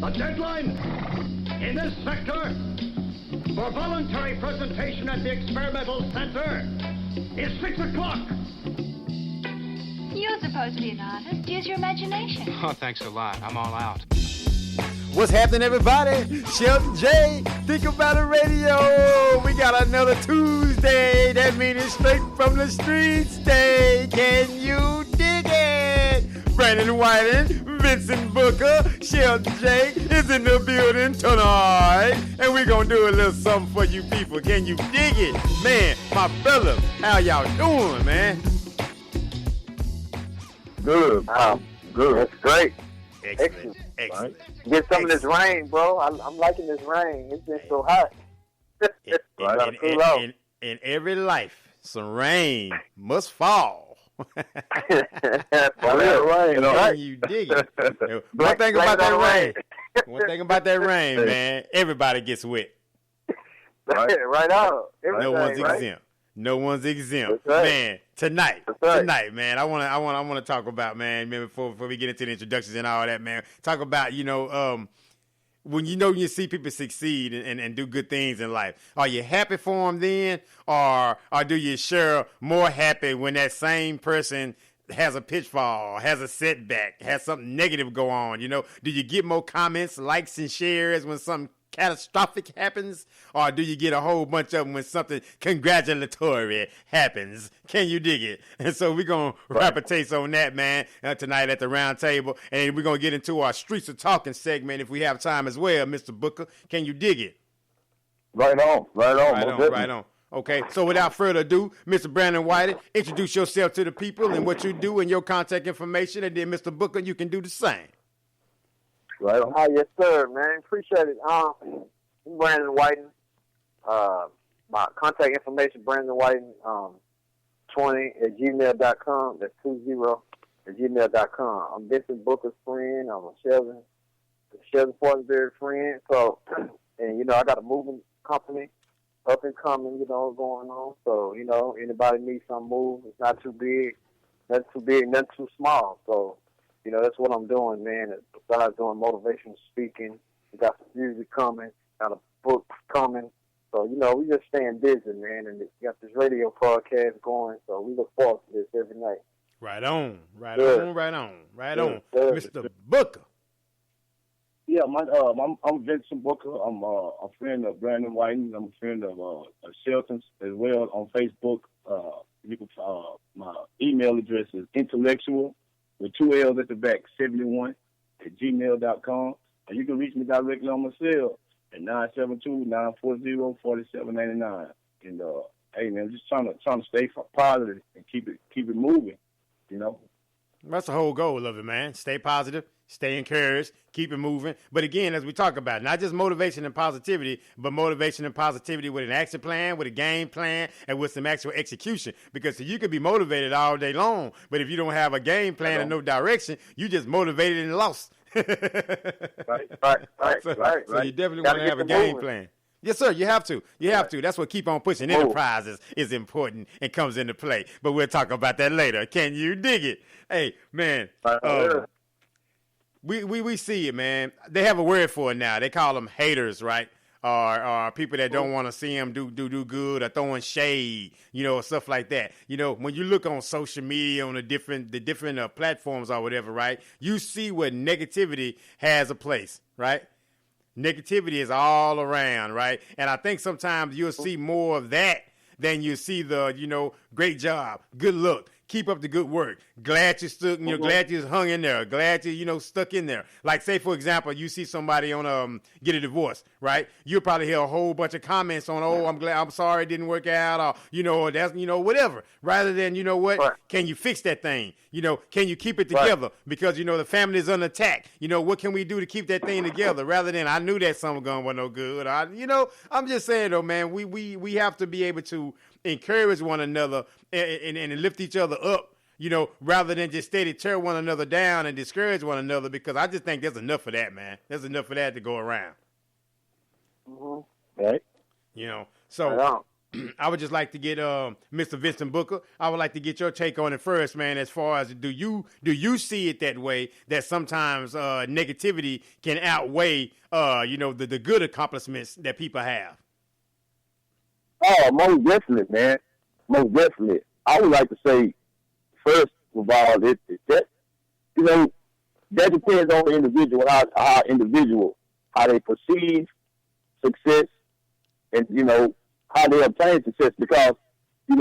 The deadline in this sector for voluntary presentation at the experimental center is 6 o'clock. You're supposed to be an artist. Use your imagination. Oh, thanks a lot. I'm all out. What's happening, everybody? Shelton J. Think About It Radio. We got another Tuesday. That means it's straight from the streets day. Can you dig it? Brandon Whiting, Vincent Booker, Shelton J. is in the building tonight. And we're going to do a little something for you people. Can you dig it? Man, my fellas, how y'all doing, man? Good. Good. That's great. Excellent. Right. Get some of this rain, bro. I'm liking this rain. It's been so hot. In every life, some rain must fall. Rain, Can you dig it? One thing about that rain, man, everybody gets wet. right out. No one's right? exempt. No one's exempt. Right. Man, tonight, man, I wanna talk about, man, before we get into the introductions and all that, man. Talk about, when you see people succeed and do good things in life. Are you happy for them then, or do you share more happy when that same person has a pitfall, has a setback, has something negative go on? Do you get more comments, likes, and shares when something catastrophic happens, or do you get a whole bunch of them when something congratulatory happens? Can you dig it? And so we're going to wrap a taste on that, man, tonight at the round table, and we're going to get into our Streets of Talking segment if we have time as well, Mr. Booker. Can you dig it? Right on. Okay, so without further ado, Mr. Brandon Whiting, introduce yourself to the people and what you do and your contact information, and then Mr. Booker, you can do the same. Right on. Yes, sir, man. Appreciate it. I'm Brandon Whiting. My contact information, Brandon Whiting, 20@gmail.com. That's 20@gmail.com. I'm Vincent Booker's friend. I'm a Shelton Fortenberry friend. So, and, I got a moving company, up and coming, going on. So, anybody needs some move. It's not too big, nothing too small. So, that's what I'm doing, man. Besides doing motivational speaking, we got some music coming, got a book coming. So, we just staying busy, man. And we got this radio podcast going, so we look forward to this every night. Right on. Sir. Mr. Booker. Yeah, I'm Vincent Booker. I'm a friend of Brandon Whiting. I'm a friend of Shelton as well on Facebook. My email address is intellectual with 2 L's at the back, 71@gmail.com. And you can reach me directly on my cell at 972-940-4799. And hey man, just trying to stay positive and keep it moving, That's the whole goal of it, man. Stay positive, stay encouraged, keep it moving. But again, as we talk about, not just motivation and positivity, but motivation and positivity with an action plan, with a game plan, and with some actual execution. Because you can be motivated all day long, but if you don't have a game plan and no direction, you just motivated and lost. Right. So you definitely want to have a game plan. Yes, sir. You have to. That's what Keep On Pushing Enterprises is important and comes into play. But we'll talk about that later. Can you dig it? Hey, man. We see it, man. They have a word for it now. They call them haters, right? Or people that don't want to see them do good, or throwing shade, stuff like that. When you look on social media, on the different platforms or whatever, right? You see where negativity has a place, right? Negativity is all around, right? And I think sometimes you'll see more of that than you see the, great job, good luck, keep up the good work. Glad you stood, glad you hung in there. Glad you, stuck in there. Like, say, for example, you see somebody on get a divorce, right? You'll probably hear a whole bunch of comments on, I'm sorry it didn't work out, or, that's, whatever. Rather than, can you fix that thing? Can you keep it together? Because, the family is under attack. What can we do to keep that thing together? Rather than, I knew that something wasn't no good. I'm just saying, though, man, we have to be able to encourage one another and lift each other up, rather than just steady tear one another down and discourage one another, because I just think there's enough of that, man. There's enough of that to go around. Right. So I would just like to get Mr. Vincent Booker. I would like to get your take on it first, man. As far as do you see it that way, that sometimes negativity can outweigh the good accomplishments that people have? Oh, most definitely, man. Most definitely. I would like to say, first of all, that depends on the individual, how they perceive success, and how they obtain success. Because in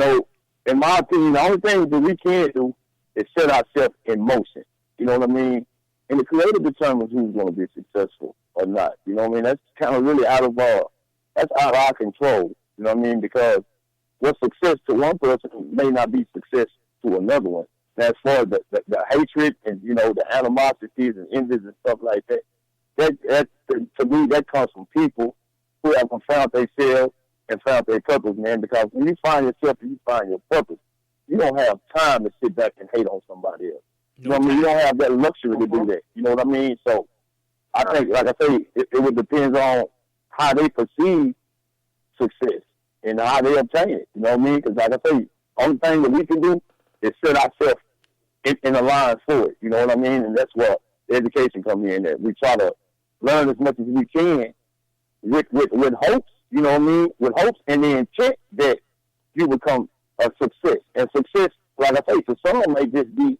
my opinion, the only thing that we can do is set ourselves in motion. You know what I mean? And the creator determines who's going to be successful or not. You know what I mean? That's kind of really out of our control. You know what I mean? Because what's success to one person may not be success to another one. And as far as the hatred and the animosities and envies and stuff like that, that to me that comes from people who have found themselves and found their purpose, man. Because when you find yourself and you find your purpose, you don't have time to sit back and hate on somebody else. You know what I mean? You don't have that luxury to do that. You know what I mean? So I think, like I say, it would depend on how they perceive success and how they obtain it. You know what I mean? Because like I say, only thing that we can do is set ourselves in a line for it. You know what I mean? And that's where the education comes in. That we try to learn as much as we can with hopes. You know what I mean? With hopes and the intent that you become a success. And success, like I say, for some may just be,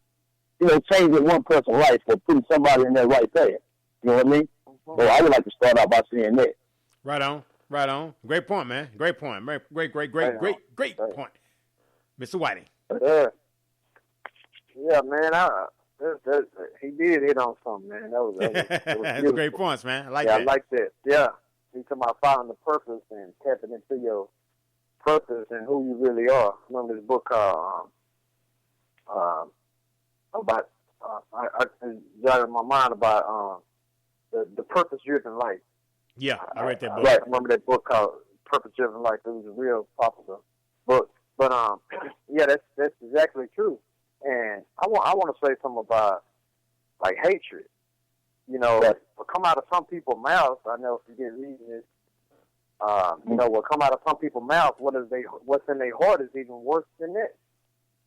changing one person's life or putting somebody in that right path. You know what I mean? So I would like to start out by saying that. Right on. Great point, man. Great point. Great point. Mr. Whitting. Yeah, man. He did hit on something, man. That was That's great points, man. I like that. that. I like that. Yeah. He's talking about finding the purpose and tapping into your purpose and who you really are. I remember this book called I jotted in my mind about the purpose-driven life. Yeah, I read that book. Right, I remember that book called Purpose-Driven Life. It was a real popular book. But yeah, that's exactly true. And I want to say something about like hatred. What come out of some people's mouths. I know if you get reading this, what come out of some people's mouths, what's in their heart is even worse than that.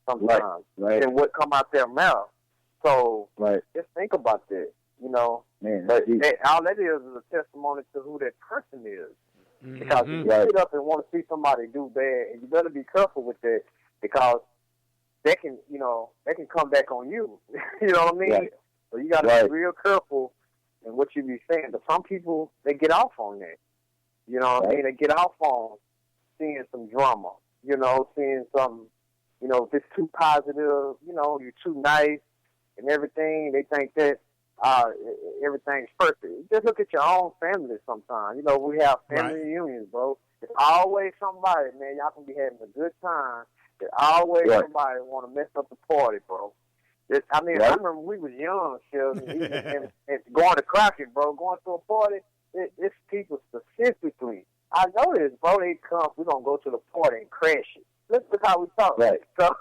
Sometimes, right. And what come out their mouth. So just think about that. Man, but all that is a testimony to who that person is. Mm-hmm. Because if you sit up and want to see somebody do bad, and you better be careful with that, because that can come back on you. You know what I mean? Right. So you got to be real careful in what you be saying. But some people, they get off on that. You know what I mean? They get off on seeing some drama. Seeing some, if it's too positive, you're too nice and everything. They think that everything's perfect. Just look at your own family sometimes. We have family reunions, bro. There's always somebody, man. Y'all can be having a good time. There's always somebody want to mess up the party, bro. I remember when we was young, Shelton, and going to Crockett, bro, going to a party, it's people specifically. I know this, bro. They come, we're going to go to the party and crash it. Look how we talk. Right. So,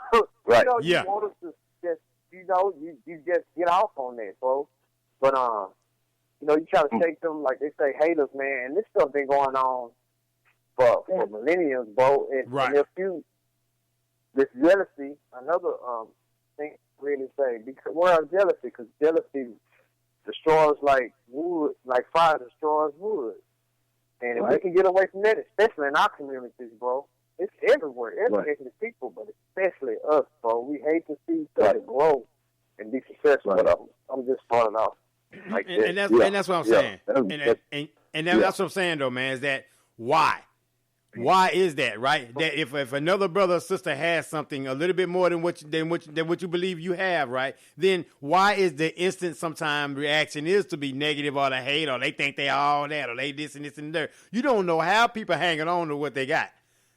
Yeah. You want us to just, you just get off on that, bro. But, you try to shake them, like they say, haters, man. And this stuff been going on for millenniums, bro. And if this jealousy, another thing to really say, because we're jealousy, because jealousy destroys like wood, like fire destroys wood. And if we can get away from that, especially in our communities, bro, it's everywhere, ethnic people, but especially us, bro. We hate to see each other grow and be successful. But I'm just starting off like that. And that's what I'm saying. And that's what I'm saying, though, man, is that why? Why is that, right? That if another brother or sister has something a little bit more than what you believe you have, right? Then why is the instant sometimes reaction is to be negative or to hate, or they think they all that, or they this and this and that? You don't know how people hanging on to what they got.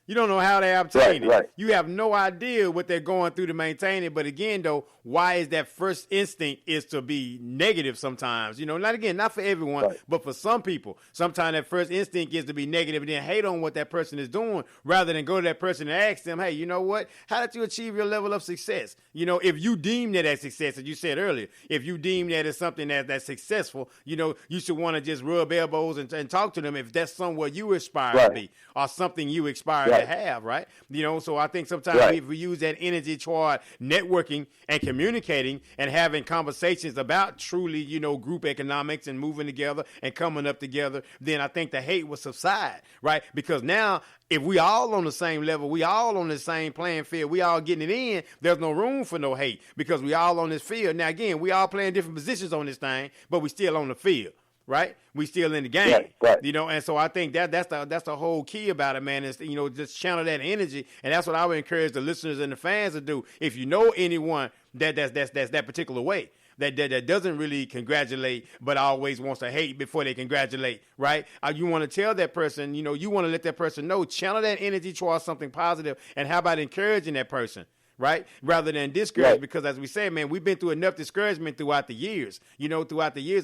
You don't know how they obtain it. Right. You have no idea what they're going through to maintain it. But again, though, why is that first instinct is to be negative sometimes? Not for everyone, but for some people. Sometimes that first instinct is to be negative and then hate on what that person is doing rather than go to that person and ask them, hey, you know what? How did you achieve your level of success? If you deem that as success, as you said earlier, if you deem that as something that's successful, you should want to just rub elbows and talk to them if that's somewhere you aspire to be or something you aspire to have, right? You know, so I think sometimes if we use that energy toward networking and communicating and having conversations about truly, you know, group economics and moving together and coming up together, then I think the hate will subside, right? Because now if we all on the same level, we all on the same playing field, we all getting it in, there's no room for no hate because we all on this field. Now, again, we all playing different positions on this thing, but we still on the field, right? We still in the game, you know, and so I think that's the whole key about it, man, is, you know, just channel that energy, and that's what I would encourage the listeners and the fans to do. If you know anyone that's that particular way, that doesn't really congratulate but always wants to hate before they congratulate, right? You want to tell that person, you know, you want to let that person know, channel that energy towards something positive, and how about encouraging that person, right? Rather than discourage, because as we say, man, we've been through enough discouragement throughout the years,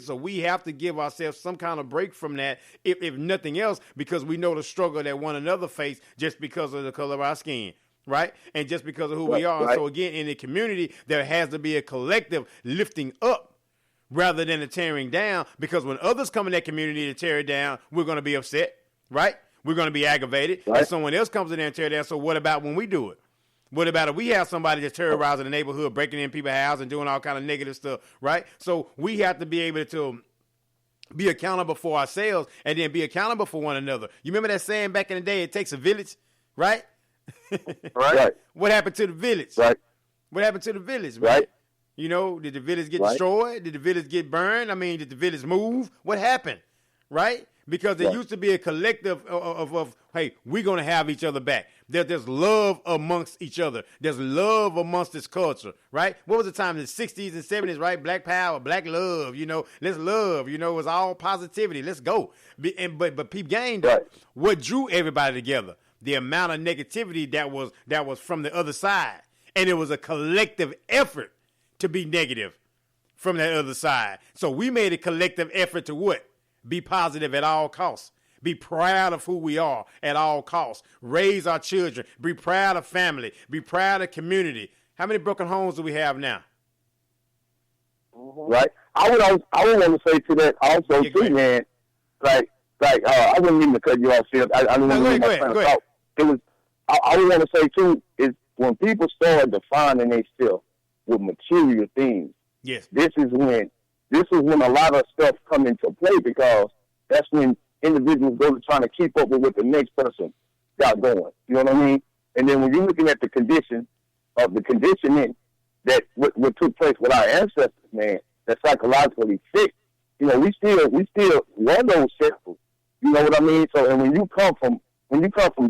so we have to give ourselves some kind of break from that, if nothing else, because we know the struggle that one another face just because of the color of our skin. Right? And just because of who we are. So again, in the community, there has to be a collective lifting up rather than a tearing down, because when others come in that community to tear it down, we're going to be upset, right? We're going to be aggravated. And someone else comes in there and tear it down. So what about when we do it? What about if we have somebody that's terrorizing the neighborhood, breaking in people's houses and doing all kind of negative stuff, right? So we have to be able to be accountable for ourselves and then be accountable for one another. You remember that saying back in the day, it takes a village, right? What happened to the village? What happened to the village, man? You know, did the village get destroyed? Did the village get burned? I mean, did the village move? What happened? Right? Because there used to be a collective of hey, we're going to have each other back. There's love amongst each other. There's love amongst this culture, right? What was the time in the 60s and 70s, right? Black power, black love, you know, let's love, you know, it was all positivity. Let's go. But peep game, though, what drew everybody together? The amount of negativity that was from the other side. And it was a collective effort to be negative from that other side. So we made a collective effort to what? Be positive at all costs. Be proud of who we are at all costs. Raise our children. Be proud of family. Be proud of community. How many broken homes do we have now? Right. I would want to say to that also too, man. I wouldn't mean to cut you off, Phil. I don't want to go ahead. It was. I would want to say too is when people start defining themselves with material things. Yes. This is when a lot of stuff come into play, because that's when individuals go to trying to keep up with what the next person got going. You know what I mean? And then when you're looking at the conditioning that what took place with our ancestors, man, that psychologically fixed. You know, we still were those shackles. You know what I mean? So, and when you come from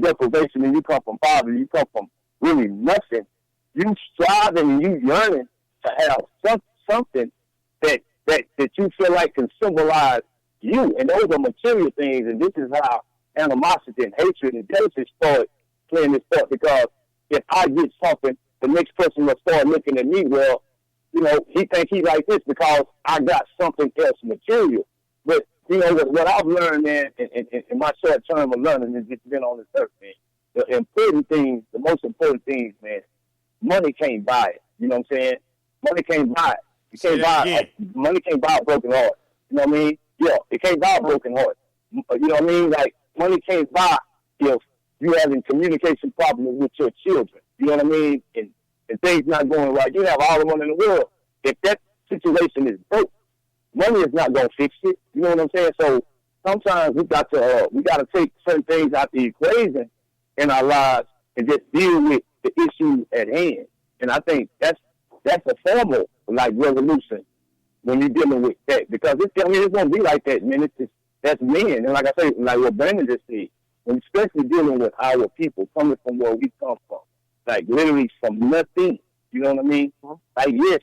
deprivation and you come from poverty, you come from really nothing, you striving and you yearning to have something that you feel like can symbolize you. And those are material things, and this is how animosity and hatred and jealousy start playing this part, because if I get something, the next person will start looking at me, well, you know, he think he like this because I got something else material. But, you know, what I've learned, man, in my short term of learning has just been on this earth, man. The most important things, man, money can't buy it. You know what I'm saying? Money can't buy it. Money can't buy a broken heart. You know what I mean? Yeah, it can't buy a broken heart. You know what I mean? Like, money can't buy if you having communication problems with your children. You know what I mean? And things not going right. You have all the money in the world. If that situation is broke, money is not going to fix it. You know what I'm saying? So sometimes we got to take certain things out the equation in our lives and just deal with the issue at hand. And I think that's a form of like resolution when you're dealing with that, because it's gonna be like that, man. That's men, and like I say, like what Brandon just said, and especially dealing with our people coming from where we come from, like literally from nothing. You know what I mean? Like yes,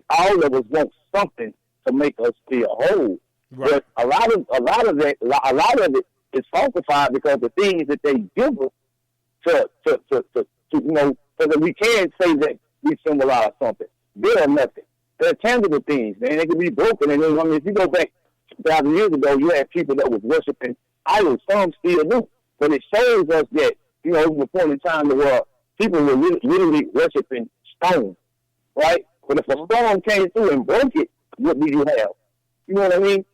all of us want something to make us feel whole, right. But a lot of it is falsified because the things that they give us to you know, so that we can say that we symbolize something. They are nothing. They're tangible things, man. They can be broken. And then, I mean, if you go back 2,000 years ago, you had people that was worshiping idols. Some still do. But it shows us that, you know, over the point in time where people were literally worshiping stone, right? But if a storm came through and broke it, what do you have? You know what I mean?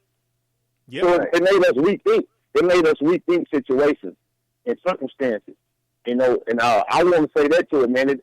Yeah. So it made us rethink. It made us rethink situations and circumstances. You know, and I want to say that to it, man.